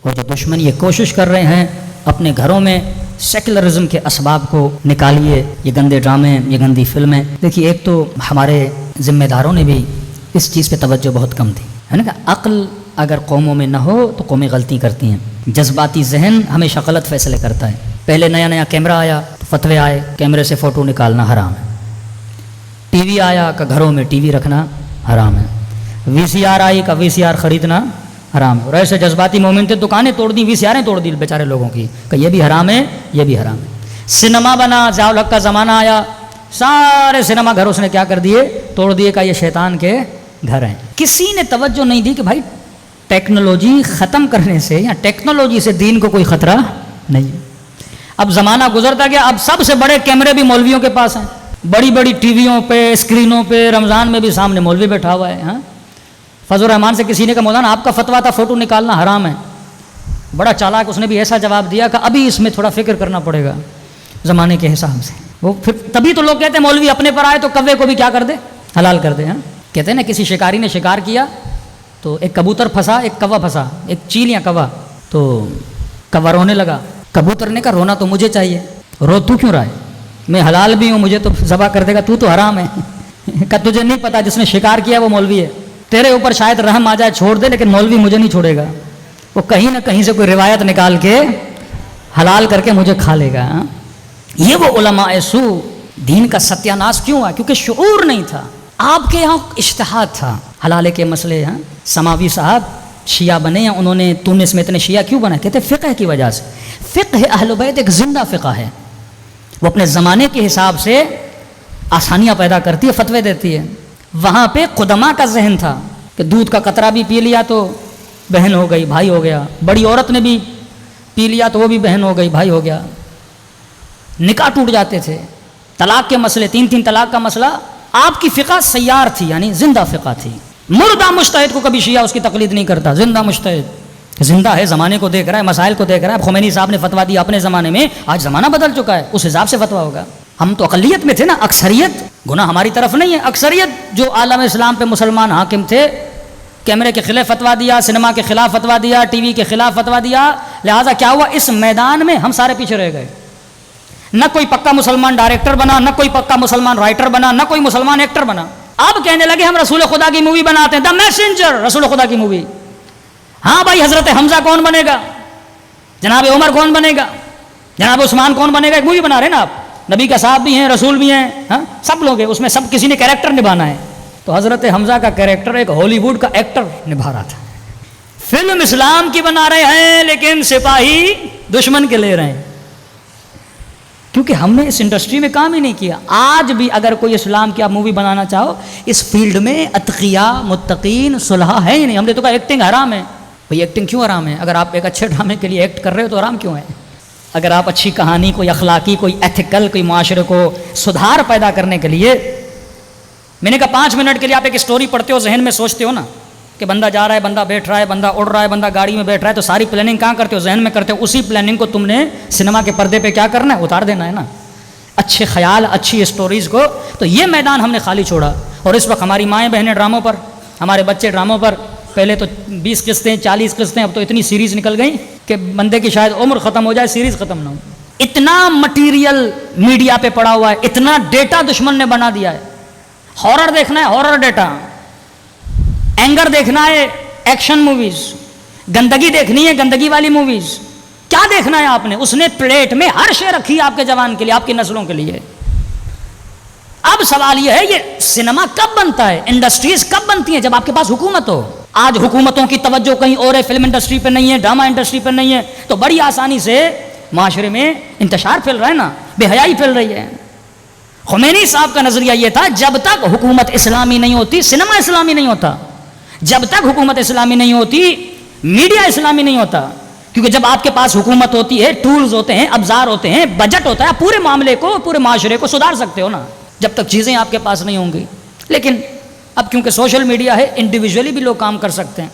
اور جو دشمن یہ کوشش کر رہے ہیں اپنے گھروں میں سیکولرزم کے اسباب کو نکالیے، یہ گندے ڈرامے، یہ گندی فلمیں. دیکھیے ایک تو ہمارے ذمہ داروں نے بھی اس چیز پہ توجہ بہت کم دی ہے نا، کہ عقل اگر قوموں میں نہ ہو تو قومیں غلطی کرتی ہیں. جذباتی ذہن ہمیشہ غلط فیصلے کرتا ہے. پہلے نیا نیا کیمرہ آیا تو فتوے آئے کیمرے سے فوٹو نکالنا حرام ہے. ٹی وی آیا کہ گھروں میں ٹی وی رکھنا حرام ہے. وی سی آر آئی کا وی سی آر خریدنا حرام ہے. اور ایسے جذباتی مومن تھے دکانیں توڑ دی، وی سی آریں توڑ دی بیچارے لوگوں کی کہ یہ بھی حرام ہے یہ بھی حرام ہے. سنیما بنا، ضیاء الحق کا زمانہ آیا، سارے سنیما گھر اس نے کیا کر دیے، توڑ دیے کہ یہ شیطان کے گھر ہیں. کسی نے توجہ نہیں دی کہ بھائی ٹیکنالوجی ختم کرنے سے یا ٹیکنالوجی سے دین کو کوئی خطرہ نہیں. اب زمانہ گزرتا گیا، اب سب سے بڑے کیمرے بھی مولویوں کے پاس ہیں، بڑی بڑی ٹی ویوں پہ اسکرینوں پہ. رمضان میں بھی سامنے مولوی بیٹھا ہوا ہے. ہاں فضل الرحمان سے کسی نے کہا مولانا آپ کا فتویٰ تھا فوٹو نکالنا حرام ہے. بڑا چالاک اس نے بھی ایسا جواب دیا کہ ابھی اس میں تھوڑا فکر کرنا پڑے گا زمانے کے حساب سے. وہ پھر تبھی تو لوگ کہتے ہیں مولوی اپنے پر آئے تو کوے کو بھی کیا کر دے، حلال کر دے. ہاں کہتے ہیں نا کسی شکاری نے شکار کیا تو ایک کبوتر پھنسا ایک کوا پھنسا، ایک چیل یا کوا. تو کوا رونے لگا، کبوتر نے کہا رونا تو مجھے چاہیے، رو تو کیوں رہا ہے، میں حلال بھی ہوں مجھے تو ذبح کر دے گا، تو حرام ہے. کہ تجھے نہیں پتا جس نے شکار کیا وہ مولوی ہے، تیرے اوپر شاید رحم آ جائے چھوڑ دے لیکن مولوی مجھے نہیں چھوڑے گا، وہ کہیں نہ کہیں سے کوئی روایت نکال کے حلال کر کے مجھے کھا لے گا. یہ وہ علماء سو. دین کا ستیہ ناش کیوں ہوا؟ کیونکہ شعور نہیں تھا. آپ کے یہاں اجتہاد تھا حلالے کے مسئلے. ہاں سماوی صاحب شیعہ بنے یا انہوں نے تونس میں اتنے شیعہ کیوں بنا؟ کہتے فقہ کی وجہ سے. فقہ اہل بیت ایک زندہ فقہ ہے، وہ اپنے زمانے کے حساب سے آسانیاں پیدا کرتی ہے، فتوے دیتی ہے. وہاں پہ قدماء کا ذہن تھا کہ دودھ کا قطرہ بھی پی لیا تو بہن ہو گئی بھائی ہو گیا، بڑی عورت نے بھی پی لیا تو وہ بھی بہن ہو گئی بھائی ہو گیا. نکاح ٹوٹ جاتے تھے. طلاق کے مسئلے، 3 طلاق کا مسئلہ، آپ کی فقہ سیار تھی یعنی زندہ فقہ تھی. مردہ مجتہد کو کبھی شیعہ اس کی تقلید نہیں کرتا. زندہ مجتہد زندہ ہے، زمانے کو دیکھ رہا ہے، مسائل کو دیکھ رہا ہے. خمینی صاحب نے فتویٰ دیا اپنے زمانے میں، آج زمانہ بدل چکا ہے، اس حساب سے فتویٰ ہوگا. ہم تو اقلیت میں تھے نا، اکثریت گناہ ہماری طرف نہیں ہے. اکثریت جو عالم اسلام پہ مسلمان حاکم تھے، کیمرے کے خلاف فتویٰ دیا، سنیما کے خلاف فتویٰ دیا، ٹی وی کے خلاف فتویٰ دیا. لہٰذا کیا ہوا، اس میدان میں ہم سارے پیچھے رہ گئے. نہ کوئی پکا مسلمان ڈائریکٹر بنا، نہ کوئی پکا مسلمان رائٹر بنا، نہ کوئی مسلمان ایکٹر بنا. اب کہنے لگے ہم رسول خدا کی مووی بناتے ہیں، دا میسنجر، رسول خدا کی مووی. ہاں بھائی حضرت حمزہ کون بنے گا، جناب عمر کون بنے گا، جناب عثمان کون بنے گا. ایک مووی بنا رہے ہیں نا آپ، نبی کا صاحب بھی ہیں، رسول بھی ہیں، ہاں سب لوگ ہیں اس میں، سب کسی نے کیریکٹر نبھانا ہے. تو حضرت حمزہ کا کیریکٹر ایک ہالی ووڈ کا ایکٹر نبھا رہا تھا. فلم اسلام کی بنا رہے ہیں لیکن سپاہی دشمن کے لے رہے ہیں، کیونکہ ہم نے اس انڈسٹری میں کام ہی نہیں کیا. آج بھی اگر کوئی اسلام کی آپ مووی بنانا چاہو، اس فیلڈ میں اتقیاء متقین صلحاء ہے ہی نہیں. ہم نے تو کہا ایکٹنگ حرام ہے. بھئی ایکٹنگ کیوں حرام ہے؟ اگر آپ ایک اچھے ڈرامے کے لیے ایکٹ کر رہے ہو تو حرام کیوں ہے؟ اگر آپ اچھی کہانی، کوئی اخلاقی، کوئی ایتھیکل، کوئی معاشرے کو سدھار پیدا کرنے کے لیے، میں نے کہا 5 منٹ کے لیے آپ ایک اسٹوری پڑھتے ہو، ذہن میں سوچتے ہو نا کہ بندہ جا رہا ہے، بندہ بیٹھ رہا ہے، بندہ اڑ رہا ہے، بندہ گاڑی میں بیٹھ رہا ہے، تو ساری پلاننگ کہاں کرتے ہو؟ ذہن میں کرتے ہو. اسی پلاننگ کو تم نے سنیما کے پردے پہ کیا کرنا ہے؟ اتار دینا ہے نا. اچھے خیال، اچھی اسٹوریز کو. تو یہ میدان ہم نے خالی چھوڑا. اور اس وقت ہماری مائیں بہنیں ڈراموں پر، ہمارے بچے ڈراموں پر. پہلے تو 20 قسطیں 40 قسطیں، اب تو اتنی سیریز نکل گئیں کہ بندے کی شاید عمر ختم ہو جائے سیریز ختم نہ ہو. اتنا مٹیریل میڈیا پہ پڑا ہوا ہے، اتنا ڈیٹا دشمن نے بنا دیا ہے. ہارر دیکھنا ہے، ہارر ڈیٹا. اینگر دیکھنا ہے، ایکشن موویز. گندگی دیکھنی ہے، گندگی والی موویز. کیا دیکھنا ہے آپ نے؟ اس نے پلیٹ میں ہر شے رکھی ہے آپ کے جوان کے لیے، آپ کی نسلوں کے لیے. اب سوال یہ ہے، یہ سنیما کب بنتا ہے، انڈسٹریز کب بنتی ہیں؟ جب آپ کے پاس حکومت ہو. آج حکومتوں کی توجہ کہیں اور ہے، فلم انڈسٹری پہ نہیں ہے، ڈرامہ انڈسٹری پہ نہیں ہے، تو بڑی آسانی سے معاشرے میں انتشار پھیل رہا ہے نا، بے حیائی پھیل رہی ہے. خمینی صاحب کا نظریہ یہ تھا، جب تک حکومت اسلامی نہیں ہوتی سنیما اسلامی نہیں ہوتا. جب تک حکومت اسلامی نہیں ہوتی میڈیا اسلامی نہیں ہوتا. کیونکہ جب آپ کے پاس حکومت ہوتی ہے، ٹولز ہوتے ہیں، ابزار ہوتے ہیں، بجٹ ہوتا ہے، پورے معاملے کو، پورے معاشرے کو سدھار سکتے ہو نا. جب تک چیزیں آپ کے پاس نہیں ہوں گی. لیکن اب کیونکہ سوشل میڈیا ہے، انڈیویجولی بھی لوگ کام کر سکتے ہیں.